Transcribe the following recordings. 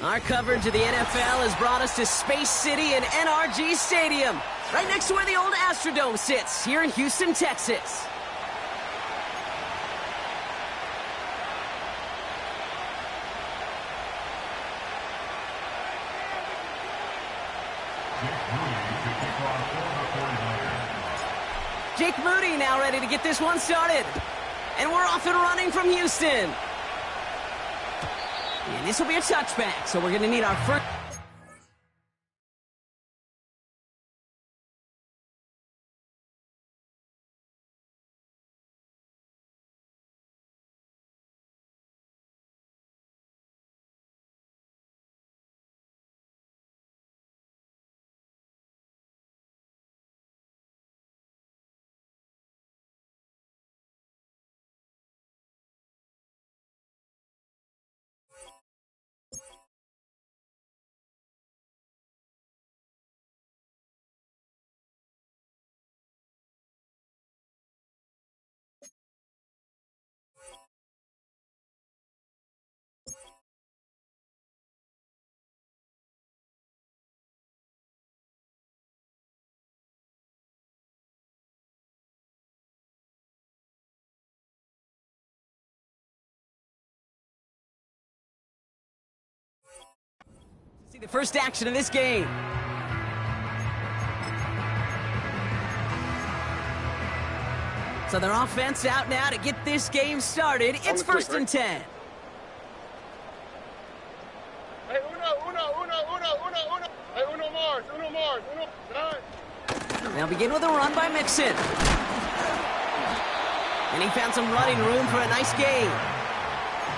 Our coverage of the NFL has brought us to Space City and NRG Stadium, right next to where the old Astrodome sits, here in Houston, Texas. Jake Moody now ready to get this one started. And we're off and running from Houston. And this will be a touchback, so we're going to need our first... See the first action of this game. So their offense out now to get this game started. It's first and 10. Hey, uno. Hey, uno Mars. They'll begin with a run by Mixon. And he found some running room for a nice gain.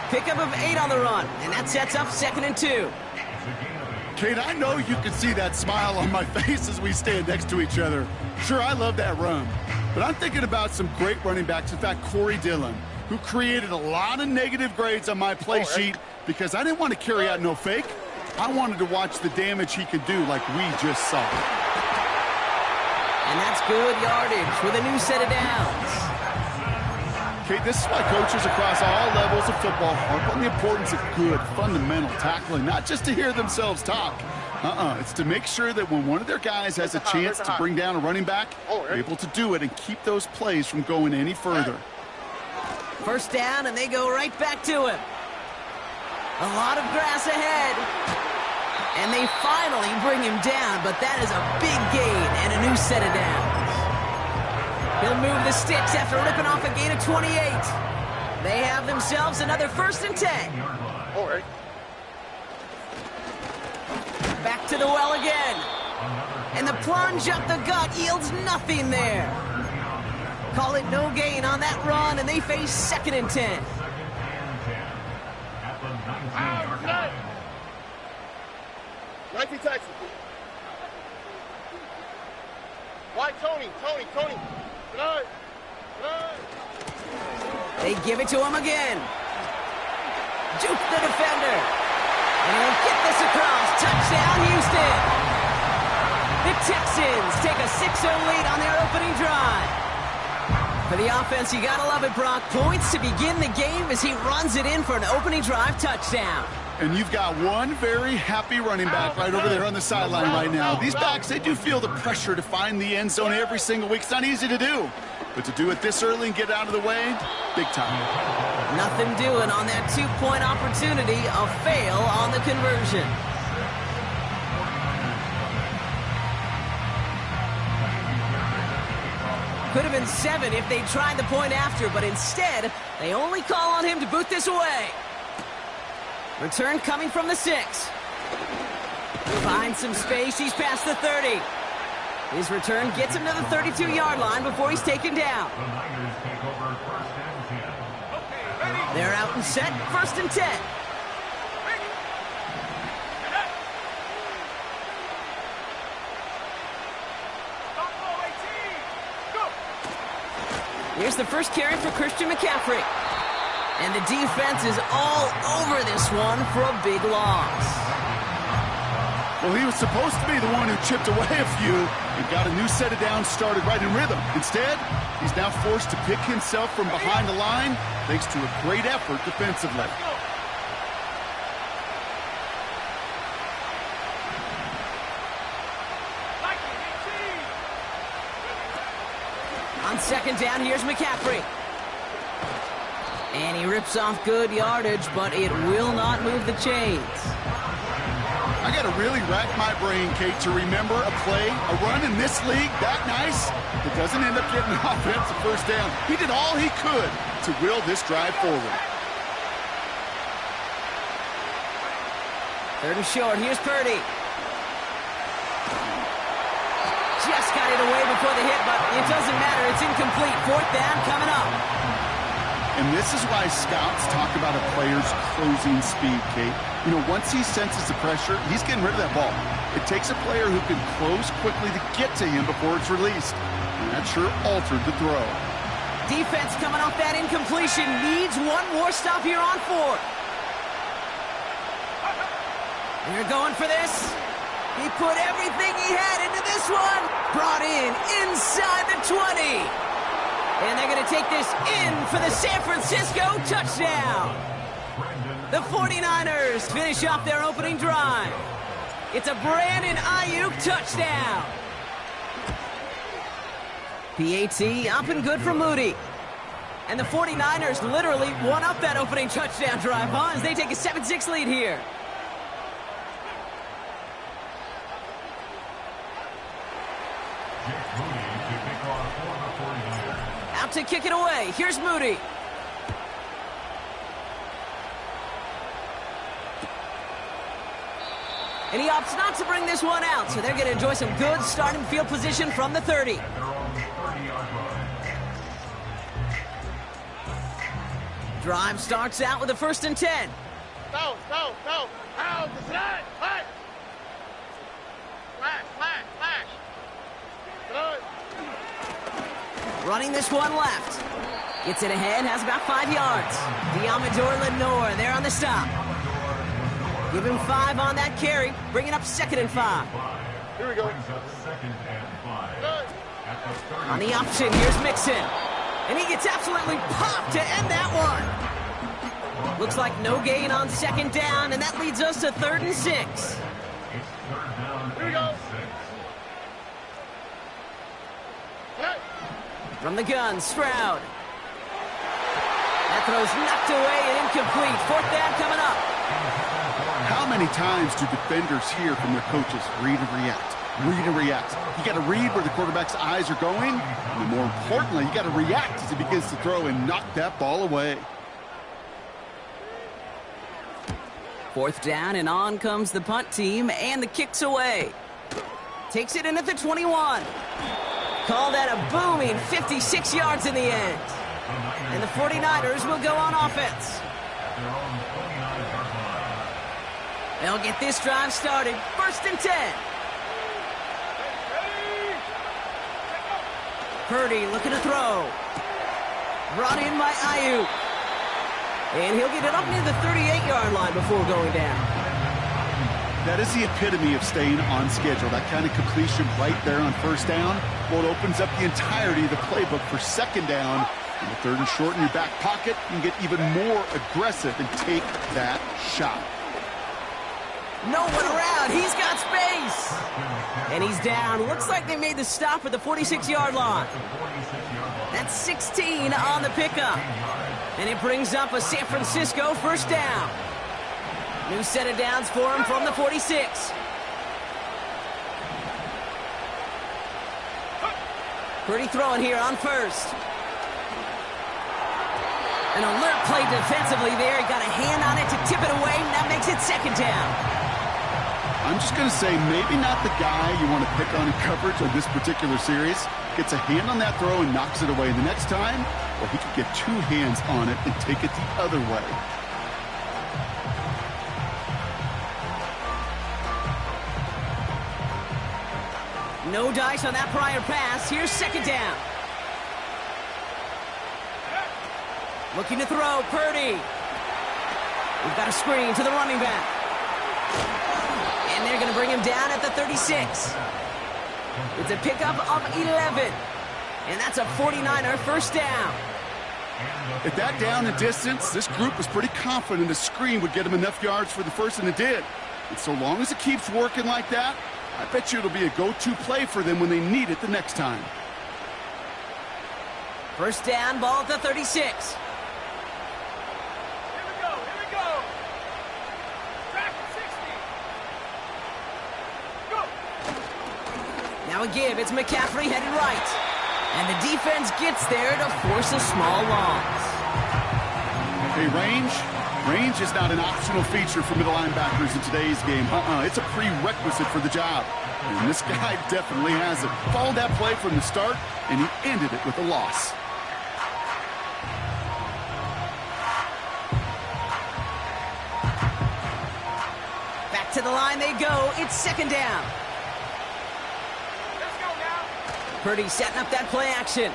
Pickup of 8 on the run, and that sets up 2nd and 2. Kate, I know you can see that smile on my face as we stand next to each other. Sure, I love that run. But I'm thinking about some great running backs. In fact, Corey Dillon, who created a lot of negative grades on my play sheet because I didn't want to carry out no fake. I wanted to watch the damage he could do like we just saw. And that's good yardage with a new set of downs. Kate, this is why coaches across all levels of football harp on the importance of good, fundamental tackling, not just to hear themselves talk. It's to make sure that when one of their guys has a chance to bring down a running back, they're able to do it and keep those plays from going any further. First down, and they go right back to him. A lot of grass ahead. And they finally bring him down, but that is a big gain and a new set of downs. He'll move the sticks after ripping off a gain of 28. They have themselves another first and 10. All right. Back to the well again. And the plunge up the gut yields nothing there. Call it no gain on that run, and they face 2nd and 10. Texas. Why, Tony. They give it to him again. Juke the defender. And he'll get this across. Touchdown, Houston. The Texans take a 6-0 lead on their opening drive. For the offense, you gotta love it, Brock. Points to begin the game as he runs it in for an opening drive touchdown. And you've got one very happy running back right over there on the sideline right now. These backs, they do feel the pressure to find the end zone every single week. It's not easy to do. But to do it this early and get out of the way, big time. Nothing doing on that 2-point opportunity. A fail on the conversion. Could have been 7 if they tried the point after, but instead, they only call on him to boot this away. Return coming from the 6. Finds some space. He's past the 30. His return gets him to the 32-yard line before he's taken down. They're out and set. First and 10. Here's the first carry for Christian McCaffrey. And the defense is all over this one for a big loss. Well, he was supposed to be the one who chipped away a few and got a new set of downs started right in rhythm. Instead, he's now forced to pick himself from behind the line thanks to a great effort defensively. On second down, here's McCaffrey. And he rips off good yardage, but it will not move the chains. I got to really rack my brain, Kate, to remember a play, a run in this league that nice that doesn't end up getting an offensive first down. He did all he could to will this drive forward. Third and short, here's Purdy. Just got it away before the hit, but it doesn't matter. It's incomplete. Fourth down coming up. And this is why scouts talk about a player's closing speed, Kate. You know, once he senses the pressure, he's getting rid of that ball. It takes a player who can close quickly to get to him before it's released. And that sure altered the throw. Defense coming off that incompletion needs one more stop here on fourth. They're going for this. He put everything he had into this one. Brought in inside the 20. And they're going to take this in for the San Francisco touchdown. The 49ers finish off their opening drive. It's a Brandon Ayuk touchdown. PAT up and good for Moody. And the 49ers literally won up that opening touchdown drive, huh? As they take a 7-6 lead here. Out to kick it away. Here's Moody. And he opts not to bring this one out, so they're going to enjoy some good starting field position from the 30. Drive starts out with a 1st and 10. Go. Out the slide. Flash. Good. Running this one left. Gets it ahead, has about 5 yards. Diamador Lenore there on the stop. Give him 5 on that carry. Bring it up 2nd and 5. Here we go. On the option, here's Mixon. And he gets absolutely popped to end that one. Looks like no gain on 2nd down, and that leads us to 3rd and 6. Here we go. From the gun, Stroud. That throw's knocked away and incomplete. 4th down coming up. How many times do defenders hear from their coaches, read and react? Read and react. You got to read where the quarterback's eyes are going, and more importantly, you got to react as he begins to throw and knock that ball away. 4th down, and on comes the punt team, and the kick's away. Takes it in at the 21. Call that a booming 56 yards in the end. And the 49ers will go on offense. They'll get this drive started. 1st and 10. Purdy looking to throw. Brought in by Ayuk. And he'll get it up near the 38-yard line before going down. That is the epitome of staying on schedule. That kind of completion right there on 1st down. Well, it opens up the entirety of the playbook for 2nd down. And the 3rd and short in your back pocket, you can get even more aggressive and take that shot. No one around. He's got space. And he's down. Looks like they made the stop at the 46-yard line. That's 16 on the pickup. And it brings up a San Francisco 1st down. New set of downs for him from the 46. Pretty throwing here on 1st. An alert play defensively there. He got a hand on it to tip it away, and that makes it 2nd down. I'm just going to say maybe not the guy you want to pick on in coverage on this particular series. Gets a hand on that throw and knocks it away. The next time, well, he could get 2 hands on it and take it the other way. No dice on that prior pass. Here's 2nd down. Looking to throw, Purdy. We've got a screen to the running back. And they're going to bring him down at the 36. It's a pickup of 11. And that's a 49er 1st down. At that down and distance, this group was pretty confident the screen would get him enough yards for the 1st, and it did. And so long as it keeps working like that, I bet you it'll be a go-to play for them when they need it the next time. First down, ball at the 36. Here we go, here we go. Track 60. Go. Now a give. It's McCaffrey headed right. And the defense gets there to force a small loss. Hey, range is not an optional feature for middle linebackers in today's game. It's a prerequisite for the job. And this guy definitely has it. Followed that play from the start, and he ended it with a loss. Back to the line they go. It's second down. Let's go now. Purdy setting up that play action.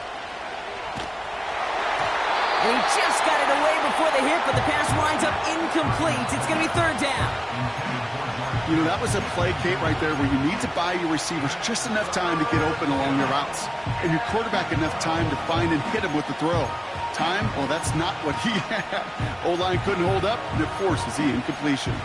And he just got it away before the hit, but the pass winds up incomplete. It's going to be third down. You know, that was a play, Kate, right there where you need to buy your receivers just enough time to get open along your routes. And your quarterback enough time to find and hit him with the throw. Time? Well, that's not what he had. O-line couldn't hold up, and it forces the incompletion.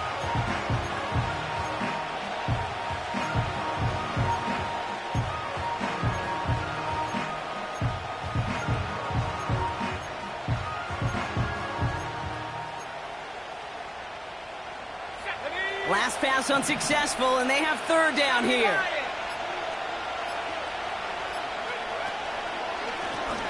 Last pass unsuccessful, and they have third down here.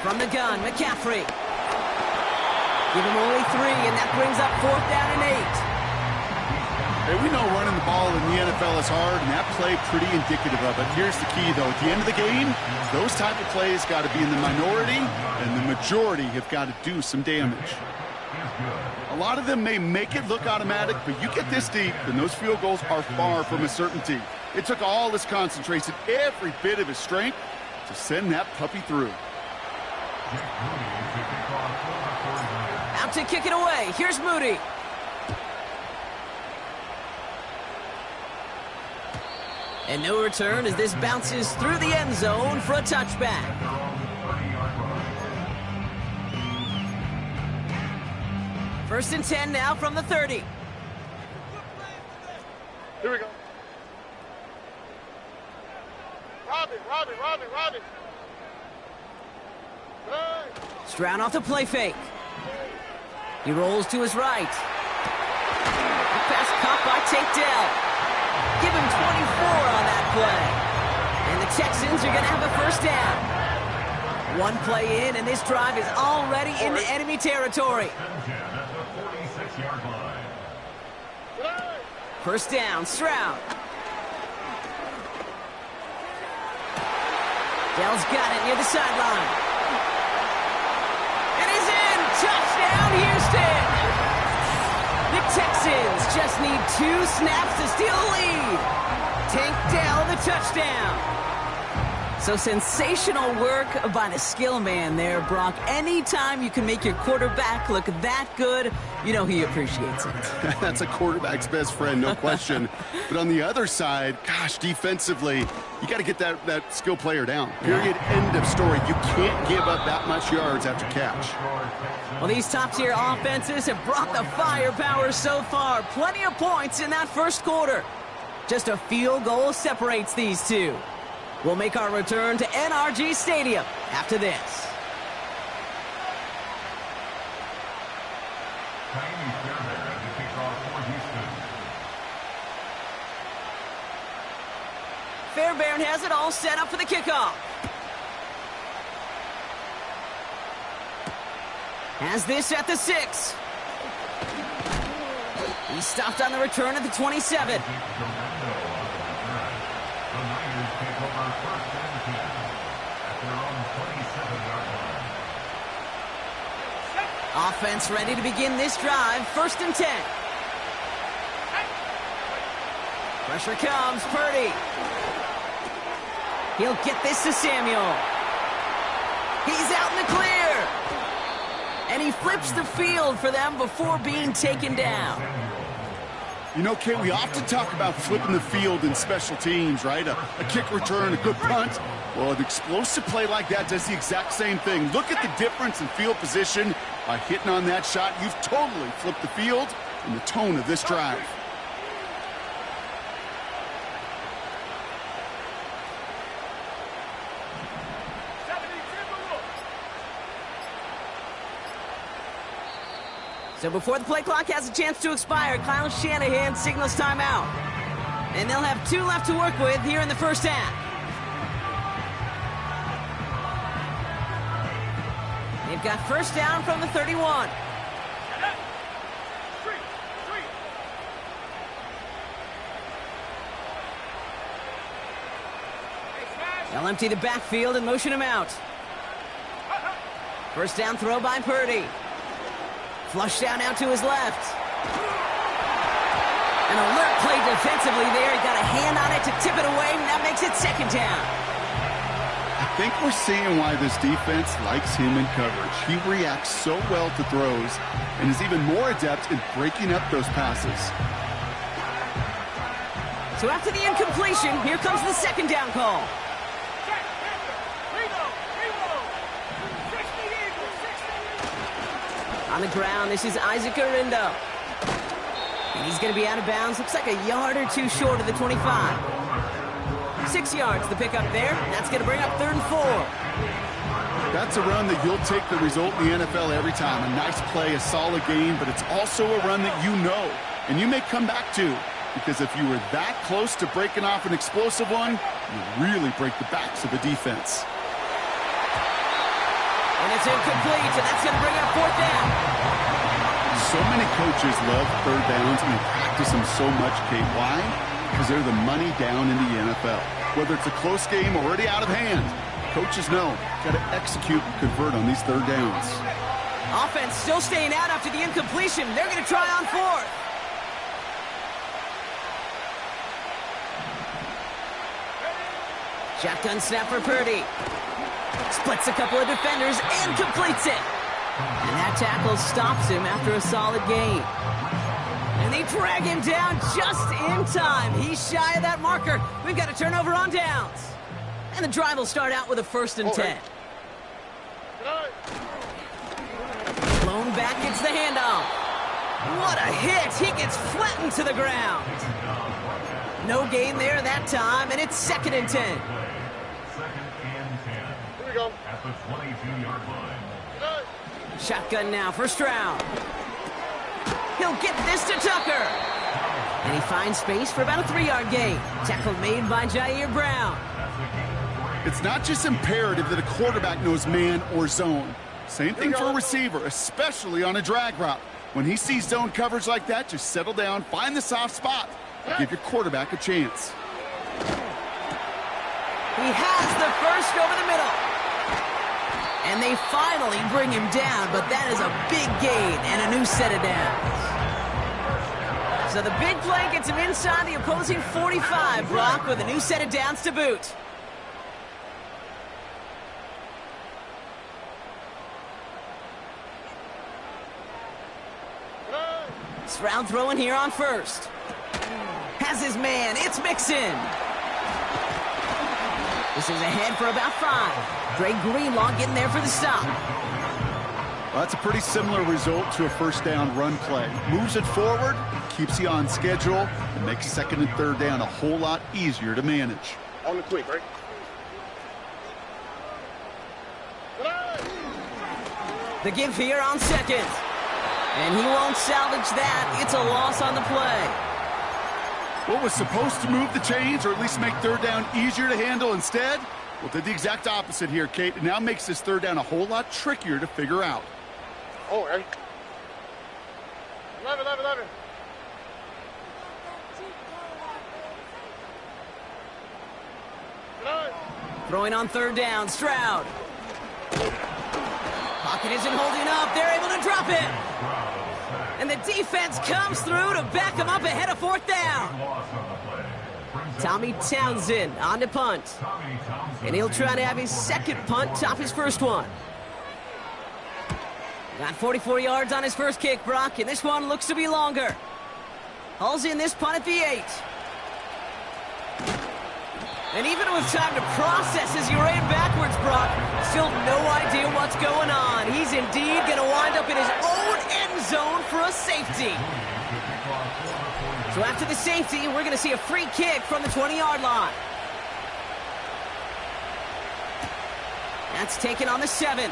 From the gun, McCaffrey. Give him only 3, and that brings up fourth down and 8. Hey, we know running the ball in the NFL is hard, and that play pretty indicative of it. Here's the key, though. At the end of the game, those type of plays got to be in the minority, and the majority have got to do some damage. A lot of them may make it look automatic, but you get this deep, and those field goals are far from a certainty. It took all his concentration, every bit of his strength, to send that puppy through. Out to kick it away. Here's Moody. And no return as this bounces through the end zone for a touchback. First and 10 now from the 30. Here we go. Robin. Hey. Stroud off the play fake. He rolls to his right. The pass caught by Tate Dell. Give him 24 on that play. And the Texans are going to have a first down. One play in, and this drive is already into enemy territory. First down, Stroud. Dell's got it near the sideline. And he's in! Touchdown, Houston! The Texans just need 2 snaps to steal the lead. Tank Dell the touchdown. So sensational work by the skill man there, Brock. Anytime you can make your quarterback look that good, you know he appreciates it. That's a quarterback's best friend, no question. But on the other side, gosh, defensively, you got to get that skill player down. Period, end of story. You can't give up that much yards after catch. Well, these top-tier offenses have brought the firepower so far. Plenty of points in that first quarter. Just a field goal separates these two. We'll make our return to NRG Stadium after this. Fairbairn has it all set up for the kickoff. Has this at the 6. He's stopped on the return at the 27. Offense ready to begin this drive. First and 10. Pressure comes. Purdy. He'll get this to Samuel. He's out in the clear. And he flips the field for them before being taken down. You know, Kate, we often talk about flipping the field in special teams, right? A kick return, a good punt. Well, an explosive play like that does the exact same thing. Look at the difference in field position. By hitting on that shot, you've totally flipped the field and the tone of this drive. So before the play clock has a chance to expire, Kyle Shanahan signals timeout. And they'll have 2 left to work with here in the first half. They've got first down from the 31. They'll empty the backfield and motion him out. First down throw by Purdy. Flush down out to his left. An alert play defensively there. He got a hand on it to tip it away, and that makes it second down. I think we're seeing why this defense likes him in coverage. He reacts so well to throws and is even more adept in breaking up those passes. So after the incompletion, here comes the second down call. On the ground, this is Isaac Arindo. And he's going to be out of bounds. Looks like a yard or 2 short of the 25. 6 yards the pickup there. That's going to bring up 3rd and 4. That's a run that you'll take the result in the NFL every time. A nice play, a solid game, but it's also a run that you know and you may come back to. Because if you were that close to breaking off an explosive one, you really break the backs of the defense. And it's incomplete, and that's going to bring up 4th down. So many coaches love 3rd downs and they practice them so much, Kate. Why? Because they're the money down in the NFL. Whether it's a close game or already out of hand, coaches know got to execute and convert on these 3rd downs. Offense still staying out after the incompletion. They're going to try on 4th. Shotgun snap for Purdy. Splits a couple of defenders and completes it. And that tackle stops him after a solid gain. And they drag him down just in time. He's shy of that marker. We've got a turnover on downs. And the drive will start out with a 1st and 10. Blown back, gets the handoff. What a hit. He gets flattened to the ground. No gain there that time, and it's 2nd and 10. Go. At the 22-yard line. Shotgun now for Stroud. He'll get this to Tucker. And he finds space for about a 3-yard gain. Tackle made by Jair Brown. It's not just imperative that a quarterback knows man or zone. Same thing for a receiver, especially on a drag route. When he sees zone coverage like that, just settle down, find the soft spot, and give your quarterback a chance. He has the first over the middle. And they finally bring him down, but that is a big gain and a new set of downs. So the big play gets him inside the opposing 45, Brock, with a new set of downs to boot. Stroud throwing here on 1st. Has his man, it's Mixon. This is ahead for about 5. Greg Greenlaw getting there for the stop. Well, that's a pretty similar result to a 1st down run play. Moves it forward, keeps you on schedule, and makes 2nd and 3rd down a whole lot easier to manage. On the quick, right? The give here on 2nd. And he won't salvage that. It's a loss on the play. What was supposed to move the chains, or at least make 3rd down easier to handle instead? Well, did the exact opposite here, Kate. It now makes this 3rd down a whole lot trickier to figure out. Oh, right. 11. Throwing on 3rd down, Stroud. Pocket isn't holding up. They're able to drop it. And the defense comes through to back him up ahead of 4th down. Tommy Townsend on to punt. And he'll try to have his 2nd punt top his 1st one. Got 44 yards on his 1st kick, Brock, and this one looks to be longer. Hauls in this punt at the 8. And even with time to process as he ran backwards, Brock, still no idea what's going on. He's indeed going to wind up in his own end zone for a safety. So after the safety, we're going to see a free kick from the 20-yard line. That's taken on the 7.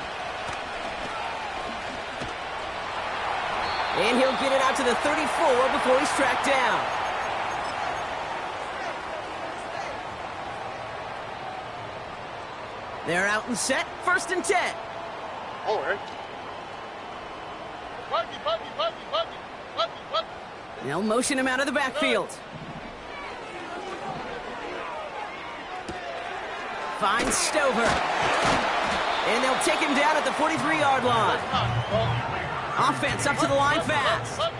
And he'll get it out to the 34 before he's tracked down. They're out and set. 1st and 10. All right. They'll motion him out of the backfield. Finds Stover. And they'll take him down at the 43-yard line. Offense up to the line fast. A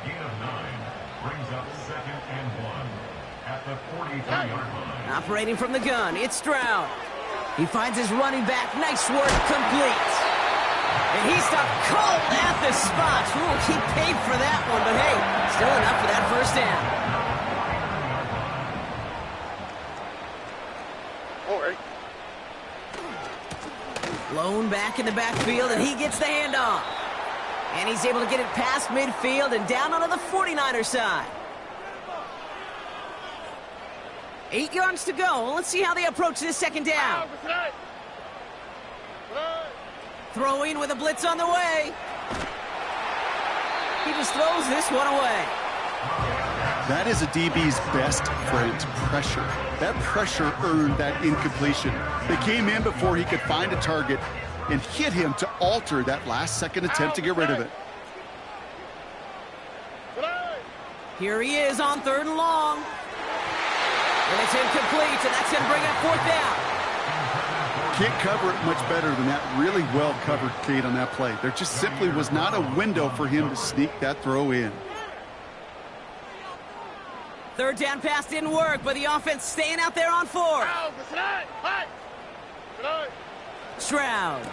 gain of 9 brings up 2nd and 1 at the 43-yard line. Operating from the gun, it's Stroud. He finds his running back. Nice work, complete. And he stopped cold at the spot. Ooh, he paid for that one, but hey, still enough for that 1st down. All right. Blown back in the backfield, and he gets the handoff. And he's able to get it past midfield and down onto the 49er side. 8 yards to go. Let's see how they approach this 2nd down. Throwing with a blitz on the way. He just throws this one away. That is a DB's best friend, pressure. That pressure earned that incompletion. They came in before he could find a target and hit him to alter that last-second attempt to get rid of it. Here he is on 3rd and long. And it's incomplete, and that's going to bring up 4th down. Can't cover it much better than that. Really well covered, Kate, on that play. There just simply was not a window for him to sneak that throw in. 3rd down pass didn't work, but the offense staying out there on 4. Stroud.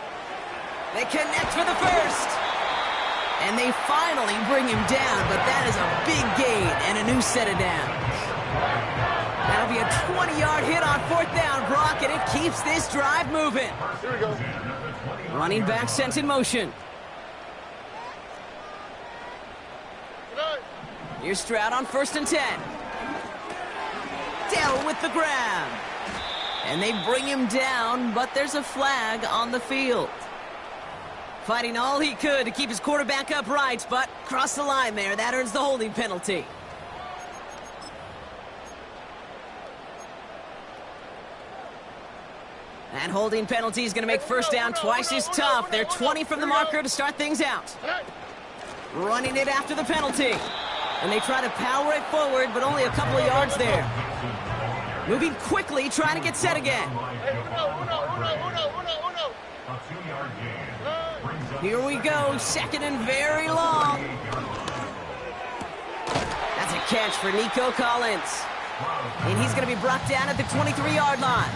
They connect for the 1st. And they finally bring him down, but that is a big gain and a new set of downs. That'll be a 20-yard hit on 4th down, Brock, and it keeps this drive moving. Here we go. Running back sent in motion. Here's Stroud on 1st and 10. Dell with the grab. And they bring him down, but there's a flag on the field. Fighting all he could to keep his quarterback upright, but crossed the line there. That earns the holding penalty. That holding penalty is going to make 1st down twice as tough. They're 20 from the marker to start things out. Running it after the penalty. And they try to power it forward, but only a couple of yards there. Moving quickly, trying to get set again. Here we go, 2nd and very long. That's a catch for Nico Collins. And he's going to be brought down at the 23-yard line.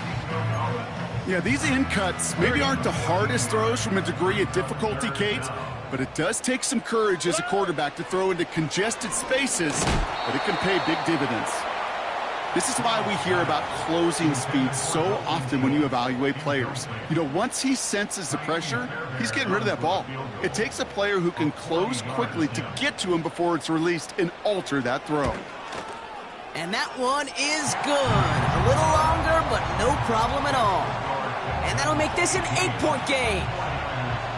Yeah, these in cuts maybe aren't the hardest throws from a degree of difficulty, Kate, but it does take some courage as a quarterback to throw into congested spaces, but it can pay big dividends. This is why we hear about closing speed so often when you evaluate players. You know, once he senses the pressure, he's getting rid of that ball. It takes a player who can close quickly to get to him before it's released and alter that throw. And that one is good. A little longer, but no problem at all. And that'll make this an 8-point game.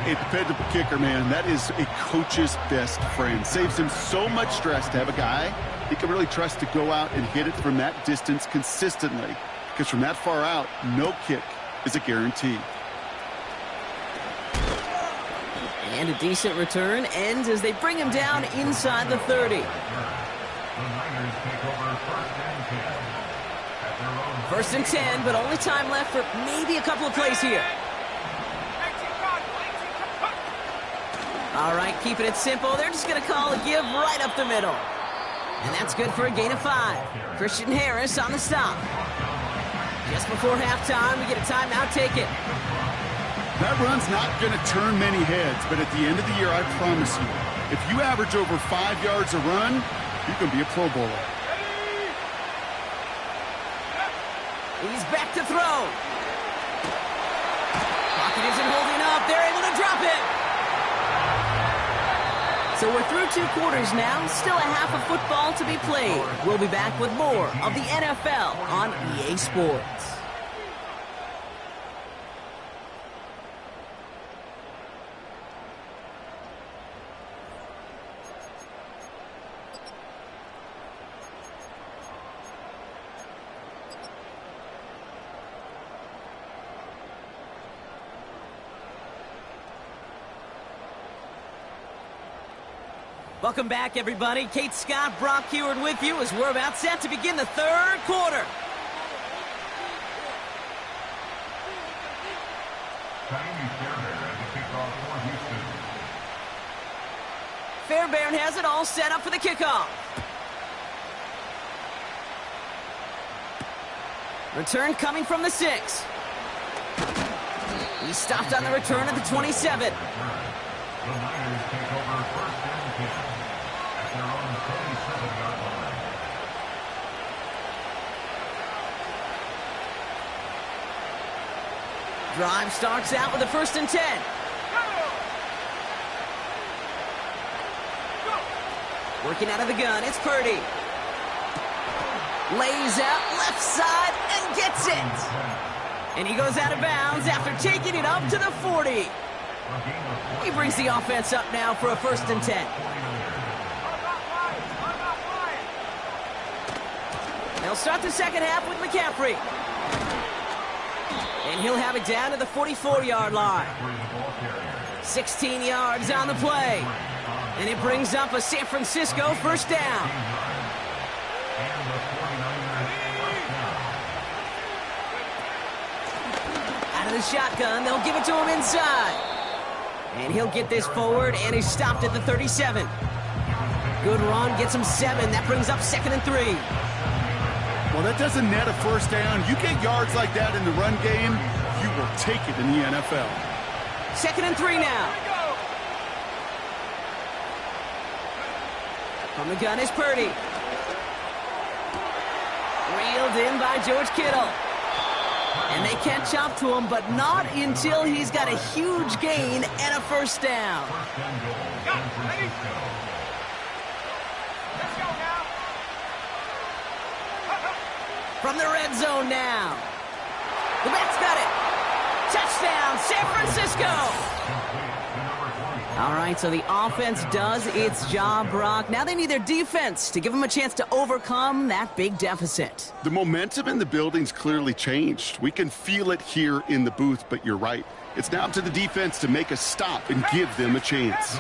A dependable kicker, man. That is a coach's best friend. Saves him so much stress to have a guy he can really trust to go out and hit it from that distance consistently. Because from that far out, no kick is a guarantee. And a decent return ends as they bring him down inside the 30. First and 10, but only time left for maybe a couple of plays here. All right, keeping it simple. They're just going to call a give right up the middle. And that's good for a gain of 5. Christian Harris on the stop. Just before halftime, we get a timeout taken. That run's not going to turn many heads, but at the end of the year, I promise you, if you average over 5 yards a run, you can be a Pro Bowler. He's back to throw. Pocket isn't holding up. They're able to drop it. So we're through 2 quarters now. Still a half of football to be played. We'll be back with more of the NFL on EA Sports. Welcome back, everybody. Kate Scott, Brock Heward with you as we're about set to begin the third quarter. Fairbairn has it all set up for the kickoff. Return coming from the 6. He stopped on the return at the 27. The Niners take over first and 10 at their own 27-yard line. Drive starts out with a 1st and 10. Working out of the gun, it's Purdy. Lays out left side and gets it. And he goes out of bounds after taking it up to the 40. He brings the offense up now for a 1st and 10. They'll start the second half with McCaffrey. And he'll have it down to the 44-yard line. 16 yards on the play. And it brings up a San Francisco first down. Out of the shotgun, they'll give it to him inside. And he'll get this forward, and he's stopped at the 37. Good run, gets him 7. That brings up 2nd and 3. Well, that doesn't net a first down. You get yards like that in the run game, you will take it in the NFL. 2nd and 3 now. From the gun is Purdy. Reeled in by George Kittle. And they catch up to him, but not until he's got a huge gain and a first down. From the red zone now. The back's got it. Touchdown, San Francisco. All right, so the offense does its job, Brock. Now they need their defense to give them a chance to overcome that big deficit. The momentum in the building's clearly changed. We can feel it here in the booth, but you're right. It's now up to the defense to make a stop and give them a chance.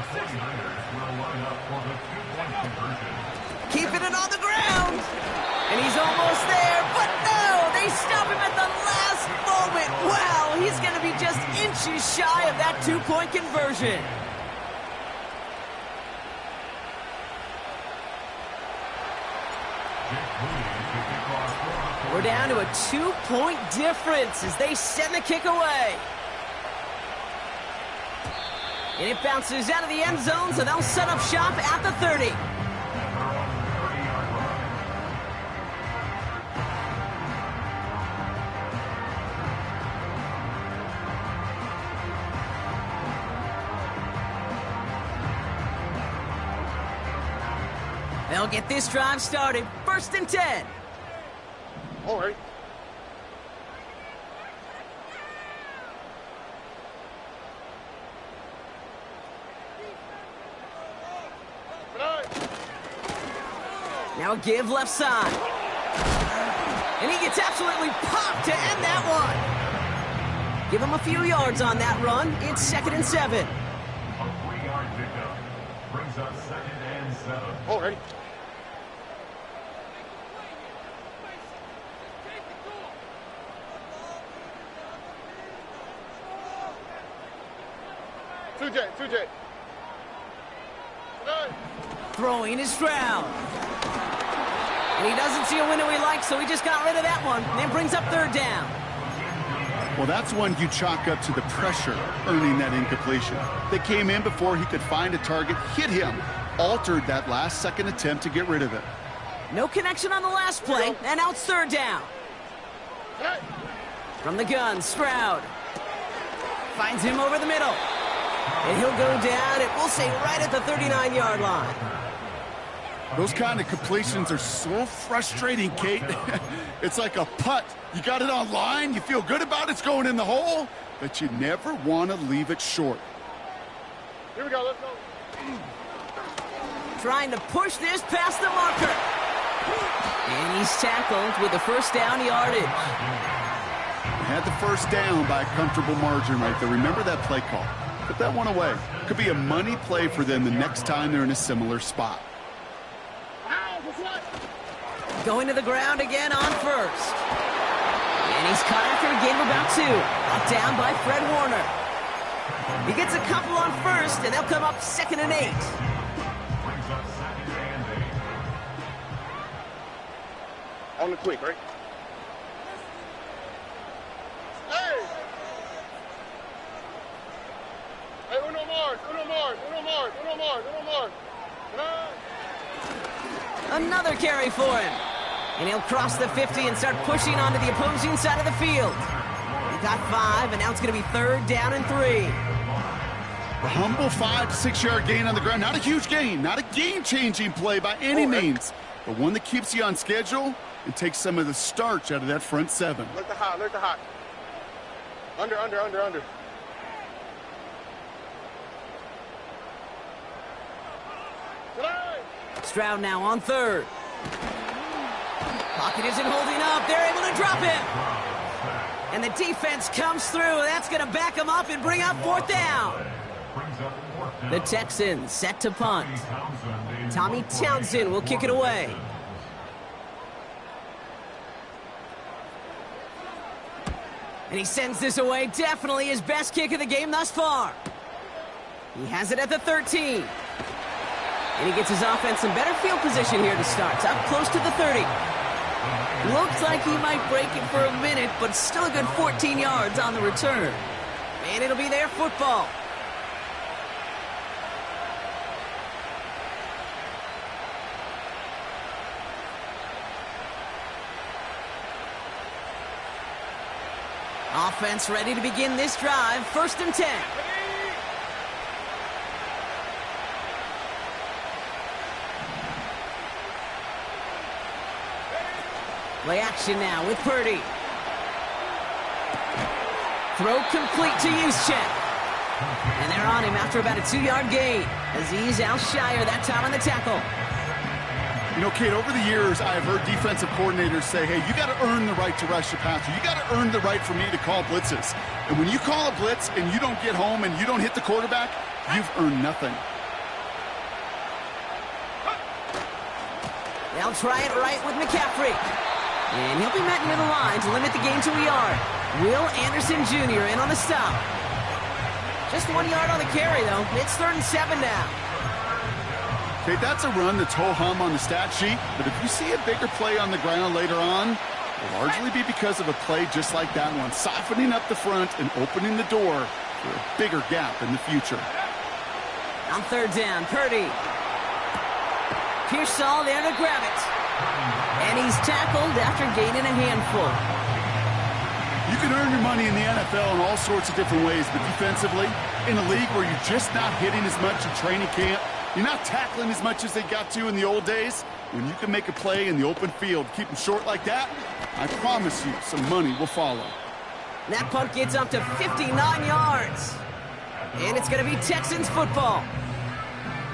Keeping it on the ground. And he's almost there, but no, they stop him at the last moment. Wow, he's going to be just inches shy of that 2-point conversion. We're down to a 2-point difference as they send the kick away. And it bounces out of the end zone, so they'll set up shop at the 30. They'll get this drive started. 1st and 10. All right. Now a give left side. And he gets absolutely popped to end that one. Give him a few yards on that run. It's 2nd and 7. A 3-yard pickup brings up 2nd and 7. All right. Two J. Throwing is Stroud. And he doesn't see a window he likes, so he just got rid of that one. And then brings up 3rd down. Well, that's one you chalk up to the pressure earning that incompletion. They came in before he could find a target, hit him, altered that last-second attempt to get rid of it. No connection on the last play, and now it's 3rd down. From the gun, Stroud finds him over the middle. And he'll go down, and we'll say right at the 39-yard line. Those kind of completions are so frustrating, Kate. It's like a putt. You got it on line, you feel good about it's going in the hole, but you never want to leave it short. Here we go, let's go. Trying to push this past the marker. And he's tackled with the first down yardage. Had the first down by a comfortable margin right there. Remember that play call. Put that one away. Could be a money play for them the next time they're in a similar spot. Going to the ground again on first. And he's caught after a gain of about 2. Brought down by Fred Warner. He gets a couple on first, and they'll come up 2nd and 8. Brings up 2nd and 8. On the quick, right? Hey! Hey, uno more. Another carry for him. And he'll cross the 50 and start pushing onto the opposing side of the field. He got 5, and now it's going to be 3rd down and 3. A humble 5 to 6 yard gain on the ground. Not a huge gain, not a game-changing play by any means, but one that keeps you on schedule and takes some of the starch out of that front 7. Look the hot. Under. Stroud now on 3rd. Pocket isn't holding up. They're able to drop him. And the defense comes through. That's going to back him up and bring up 4th down. The Texans set to punt. Tommy Townsend will kick it away. And he sends this away. Definitely his best kick of the game thus far. He has it at the 13. And he gets his offense in better field position here to start. It's up close to the 30. Looks like he might break it for a minute, but still a good 14 yards on the return. And it'll be their football. Offense ready to begin this drive. 1st and 10. Play action now with Purdy. Throw complete to Juszczyk. And they're on him after about a 2-yard gain. Azeez Al-Shire that time on the tackle. You know, Kate, over the years, I've heard defensive coordinators say, hey, you got to earn the right to rush the passer. You got to earn the right for me to call blitzes. And when you call a blitz and you don't get home and you don't hit the quarterback, you've earned nothing. They'll try it right with McCaffrey. And he'll be met near the line to limit the gain to a yard. Will Anderson Jr. in on the stop. Just 1 yard on the carry, though. It's 3rd and 7 now. Okay, that's a run that's ho-hum on the stat sheet, but if you see a bigger play on the ground later on, it'll largely be because of a play just like that one, softening up the front and opening the door for a bigger gap in the future. On 3rd down, Purdy. Pearsall there to grab it. And he's tackled after gaining a handful. You can earn your money in the NFL in all sorts of different ways, but defensively, in a league where you're just not hitting as much in training camp, you're not tackling as much as they got to in the old days, when you can make a play in the open field, keep them short like that, I promise you some money will follow. That punt gets up to 59 yards. And it's going to be Texans football.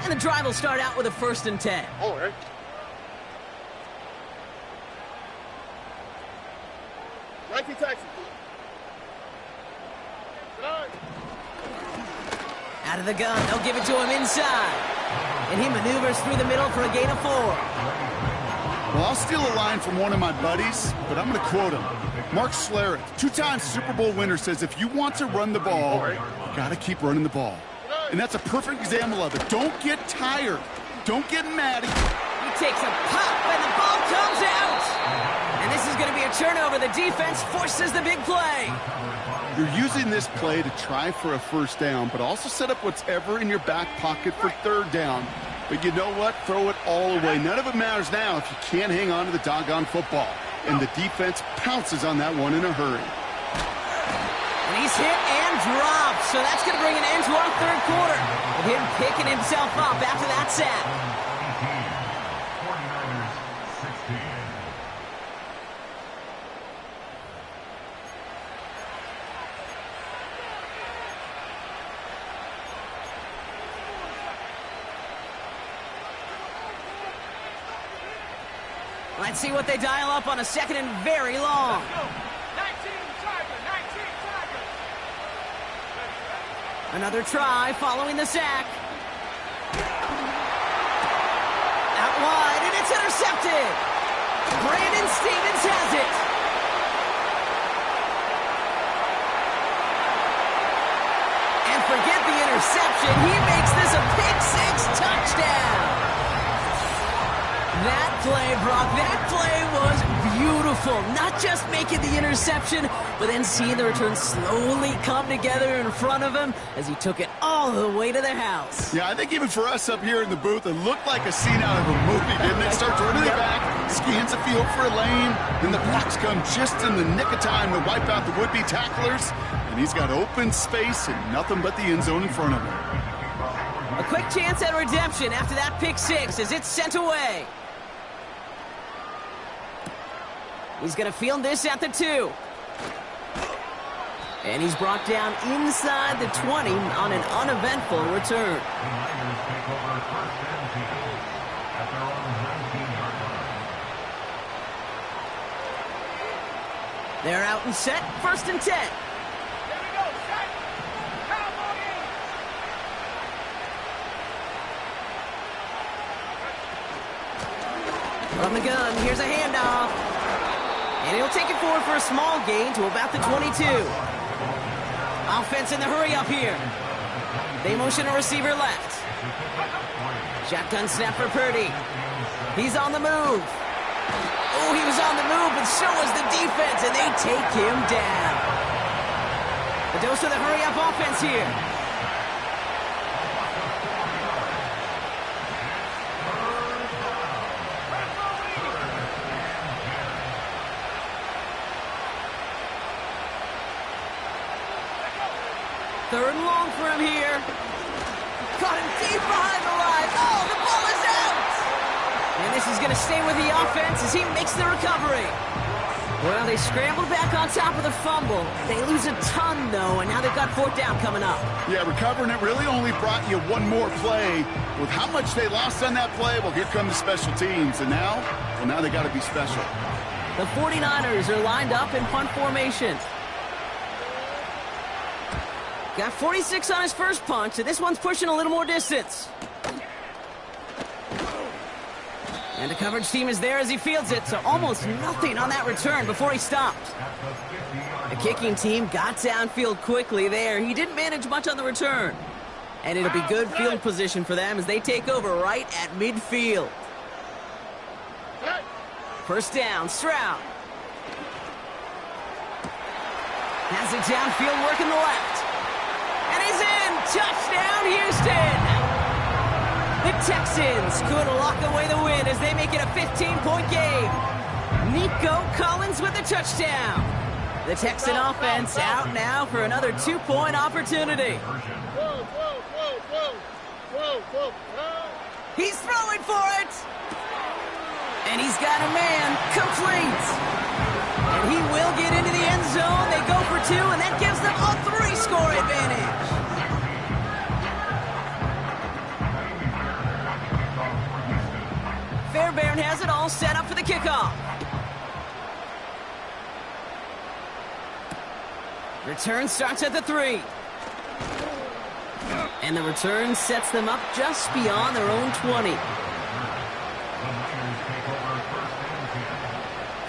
And the drive will start out with a 1st and 10. Oh, right. Nike Texans. Out of the gun, they'll give it to him inside. And he maneuvers through the middle for a gain of 4. Well, I'll steal a line from one of my buddies, but I'm going to quote him. Mark Schlereth, 2-time Super Bowl winner, says if you want to run the ball, you got to keep running the ball. And that's a perfect example of it. Don't get tired. Don't get mad. He takes a pop, and the ball comes out. And this is going to be a turnover. The defense forces the big play. You're using this play to try for a 1st down, but also set up whatever in your back pocket for 3rd down. But you know what? Throw it all away. None of it matters now if you can't hang on to the doggone football. And the defense pounces on that one in a hurry. And he's hit and dropped. So that's going to bring an end to our 3rd quarter. With him picking himself up after that sack. 49ers 16. Let's see what they dial up on a 2nd and very long. Another try following the sack. Out wide, and it's intercepted. Brandon Stevens has it. And forget the interception. He makes this a pick-6 touchdown. That play, Brock, that play was beautiful. Not just making the interception, but then seeing the return slowly come together in front of him as he took it all the way to the house. Yeah, I think even for us up here in the booth, it looked like a scene out of a movie, didn't it? Starts running it back, scans the field for a lane, then the blocks come just in the nick of time to wipe out the would-be tacklers, and he's got open space and nothing but the end zone in front of him. A quick chance at redemption after that pick-6 as it's sent away. He's going to field this at the 2. And he's brought down inside the 20 on an uneventful return. They're out and set, 1st and 10. From the gun, here's a handoff. And he'll take it forward for a small gain to about the 22. Offense in the hurry up here. They motion a receiver left. Shotgun snap for Purdy. He's on the move. Oh, he was on the move, but so was the defense, and they take him down. A dose of the hurry up offense here. Third and long for him here. Caught him deep behind the line. Oh, the ball is out! And this is going to stay with the offense as he makes the recovery. Well, they scrambled back on top of the fumble. They lose a ton, though, and now they've got 4th down coming up. Yeah, recovering it really only brought you one more play. With how much they lost on that play, well, here come the special teams. And now they got to be special. The 49ers are lined up in punt formation. Got 46 on his first punt, so this one's pushing a little more distance. And the coverage team is there as he fields it, so almost nothing on that return before he stopped. The kicking team got downfield quickly there. He didn't manage much on the return. And it'll be good field position for them as they take over right at midfield. 1st down, Stroud. Has it downfield, working the left. And he's in! Touchdown, Houston! The Texans could lock away the win as they make it a 15-point game. Nico Collins with the touchdown. The Texan offense out now for another 2-point opportunity. He's throwing for it! And he's got a man complete. And he will get into the end zone. They go for 2, and that gives them a 3-score advantage. Fairbairn has it all set up for the kickoff. Return starts at the 3. And the return sets them up just beyond their own 20.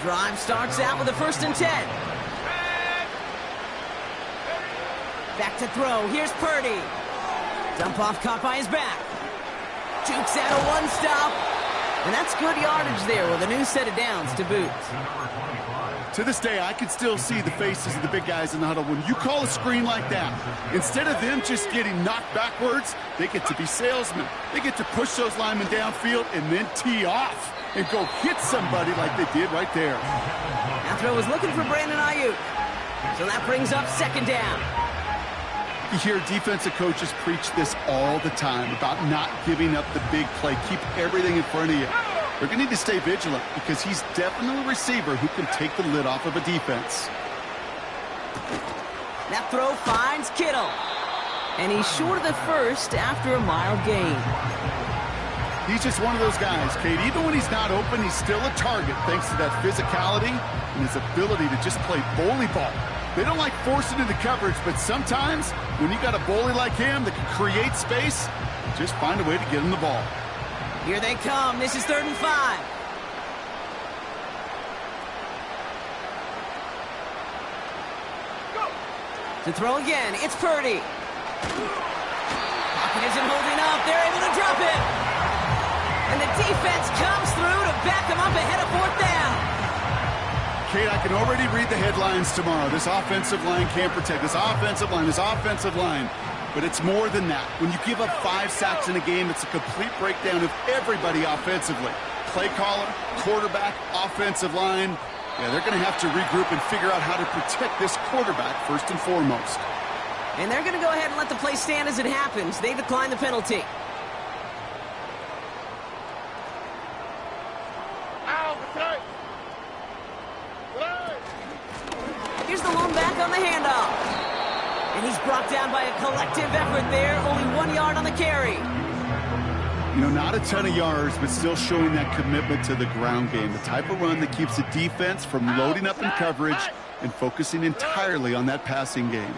Drive starts out with a 1st and 10. Back to throw. Here's Purdy. Dump off caught by his back. Jukes out a 1-stop. And that's good yardage there with a new set of downs to boot. To this day, I can still see the faces of the big guys in the huddle. When you call a screen like that, instead of them just getting knocked backwards, they get to be salesmen. They get to push those linemen downfield and then tee off and go hit somebody like they did right there. That throw was looking for Brandon HOU. So that brings up 2nd down. You hear defensive coaches preach this all the time about not giving up the big play. Keep everything in front of you. They're going to need to stay vigilant because he's definitely a receiver who can take the lid off of a defense. That throw finds Kittle. And he's short of the first after a mile gain. He's just one of those guys, Kate. Even when he's not open, he's still a target thanks to that physicality and his ability to just play bully ball. They don't like forcing into coverage, but sometimes when you got a bully like him that can create space, just find a way to get him the ball. Here they come. This is 3rd and 5. To throw again, it's Purdy. Pocket isn't holding up. They're able to drop it. And the defense comes through to back them up ahead of 4th down. Kate, I can already read the headlines tomorrow. This offensive line can't protect. This offensive line. But it's more than that. When you give up 5 sacks in a game, it's a complete breakdown of everybody offensively. Play caller, quarterback, offensive line. Yeah, they're going to have to regroup and figure out how to protect this quarterback first and foremost. And they're going to go ahead and let the play stand as it happens. They decline the penalty. Here's the lone back on the handoff. And he's brought down by a collective effort there. Only 1 yard on the carry. You know, not a ton of yards, but still showing that commitment to the ground game. The type of run that keeps the defense from loading up in coverage and focusing entirely on that passing game.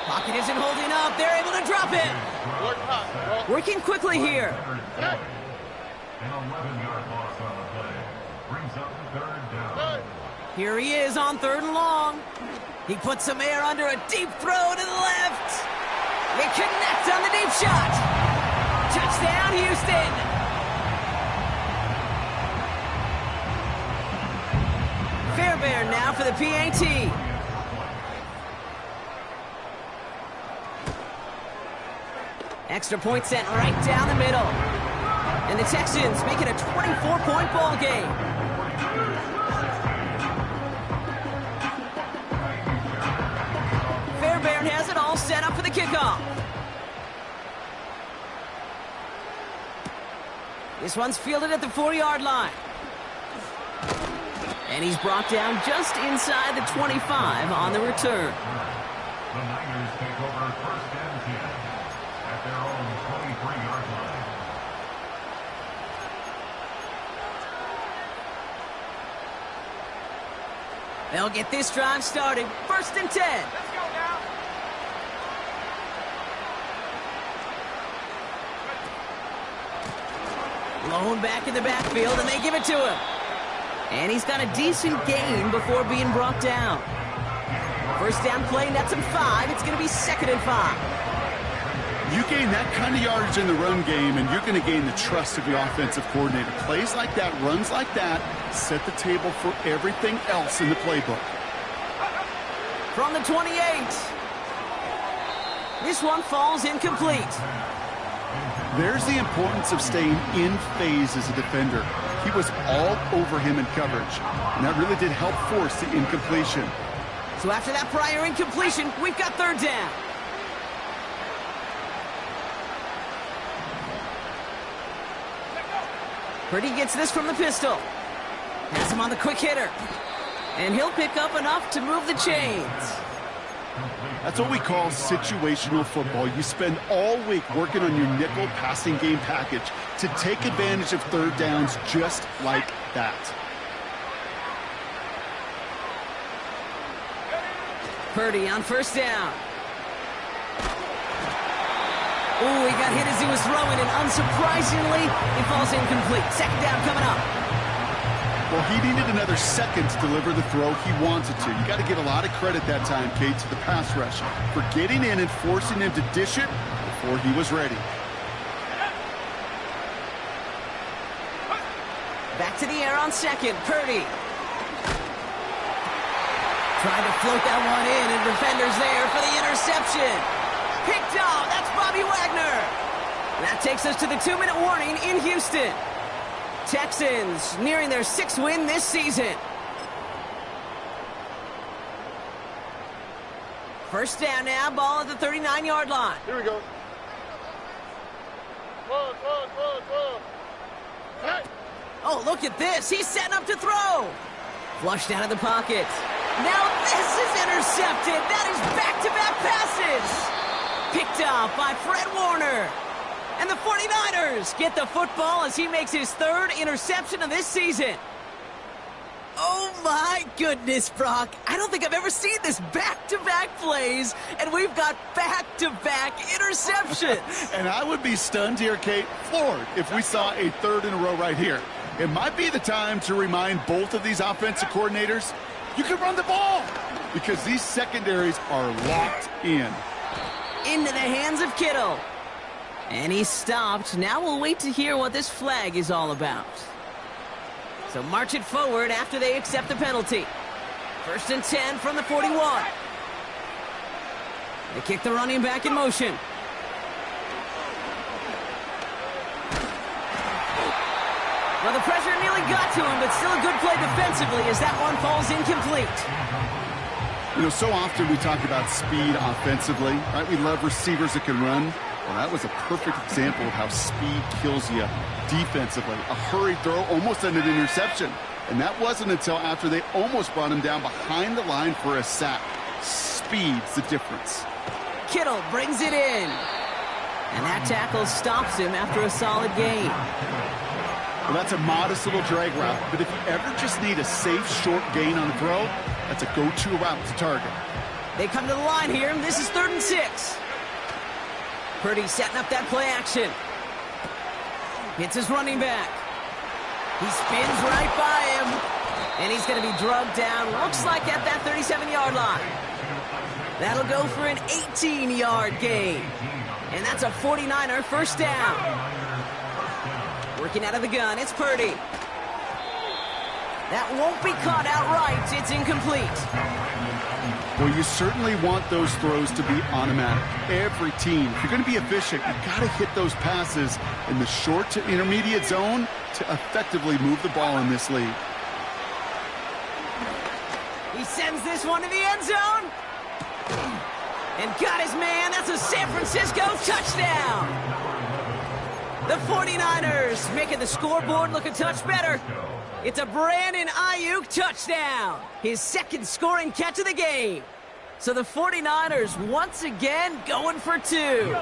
Pocket isn't holding up. They're able to drop it. Working quickly here. An 11-yard loss on the play. Brings up 3rd down. Here he is on 3rd and long. He puts some air under a deep throw to the left. They connect on the deep shot. Touchdown, Houston. Fairbairn now for the PAT. Extra point sent right down the middle. And the Texans make it a 24-point ball game. Fairbairn has it all set up for the kickoff. This one's fielded at the 4-yard line. And he's brought down just inside the 25 on the return. The Niners take over 1st and 10 at their own 23-yard line. They'll get this drive started. 1st and 10. Let's go now. Lone back in the backfield, and they give it to him. And he's got a decent gain before being brought down. 1st down play, nets him 5. It's going to be 2nd and 5. You gain that kind of yardage in the run game, and you're going to gain the trust of your offensive coordinator. Plays like that, runs like that, set the table for everything else in the playbook. From the 28. This one falls incomplete. There's the importance of staying in phase as a defender. He was all over him in coverage, and that really did help force the incompletion. So after that prior incompletion, we've got 3rd down. Purdy gets this from the pistol. Has him on the quick hitter. And he'll pick up enough to move the chains. That's what we call situational football. You spend all week working on your nickel passing game package to take advantage of 3rd downs just like that. Purdy on 1st down. Ooh, he got hit as he was throwing, and unsurprisingly, he falls incomplete. 2nd down coming up. Well, he needed another second to deliver the throw he wanted to. You got to give a lot of credit that time, Kate, to the pass rush for getting in and forcing him to dish it before he was ready. Back to the air on 2nd. Purdy. Trying to float that one in, and defenders there for the interception. Picked off. That's Bobby Wagner. That takes us to the 2-minute warning in Houston. Texans nearing their 6th win this season. 1st down now, ball at the 39-yard line. Here we go. Run. Hey. Oh, look at this. He's setting up to throw. Flushed out of the pocket. Now this is intercepted. That is back-to-back passes. Picked off by Fred Warner. And the 49ers get the football as he makes his 3rd interception of this season. Oh, my goodness, Brock. I don't think I've ever seen this back-to-back plays, and we've got back-to-back interceptions. And I would be stunned here, Kate, floored, if we saw a third in a row right here. It might be the time to remind both of these offensive coordinators, you can run the ball, because these secondaries are locked in. Into the hands of Kittle. And he's stopped. Now we'll wait to hear what this flag is all about. So march it forward after they accept the penalty. 1st and 10 from the 41. They kick the running back in motion. Well, the pressure nearly got to him, but still a good play defensively as that one falls incomplete. You know, so often we talk about speed offensively, right? We love receivers that can run. Well, that was a perfect example of how speed kills you defensively. A hurried throw almost ended an interception. And that wasn't until after they almost brought him down behind the line for a sack. Speed's the difference. Kittle brings it in. And that tackle stops him after a solid gain. Well, that's a modest little drag route. But if you ever just need a safe, short gain on the throw, that's a go-to route to target. They come to the line here, and this is 3rd and 6. Purdy setting up that play action. Hits his running back. He spins right by him. And he's going to be drugged down, looks like at that 37-yard line. That'll go for an 18-yard gain. And that's a 49er first down. Working out of the gun, it's Purdy. That won't be caught outright. It's incomplete. Well, you certainly want those throws to be automatic. Every team, if you're going to be efficient, you've got to hit those passes in the short to intermediate zone to effectively move the ball in this league. He sends this one to the end zone. And got his man. That's a San Francisco touchdown. The 49ers making the scoreboard look a touch better. It's a Brandon Ayuk touchdown. His 2nd scoring catch of the game. So the 49ers once again going for 2.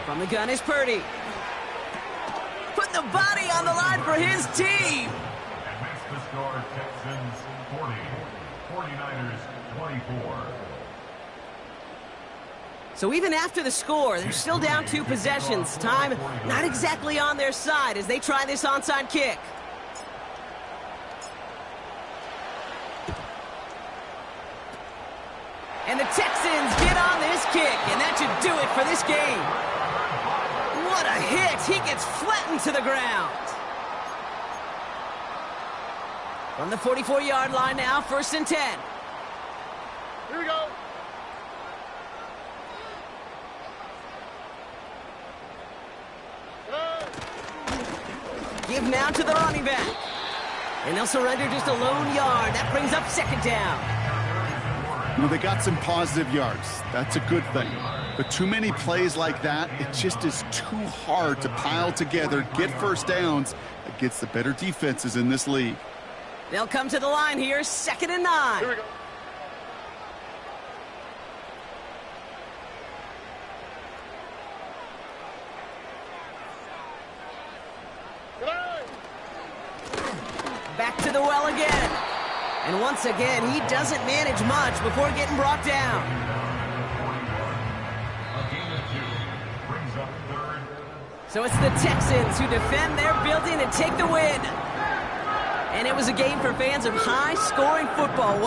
From the gun is Purdy. Putting the body on the line for his team. And makes the score Texans 40, 49ers 24. So even after the score, they're still down 2 possessions. Time not exactly on their side as they try this onside kick. And the Texans get on this kick, and that should do it for this game. What a hit! He gets flattened to the ground. From the 44-yard line now, 1st and 10. Here we go. Give now to the running back. And they'll surrender just a lone yard. That brings up 2nd down. Well, they got some positive yards. That's a good thing. But too many plays like that, it just is too hard to pile together, get first downs against the better defenses in this league. They'll come to the line here, 2nd and 9. Here we go. Back to the well again. And once again, he doesn't manage much before getting brought down. A gain of 2 brings up 3rd. So it's the Texans who defend their building and take the win. And it was a game for fans of high-scoring football.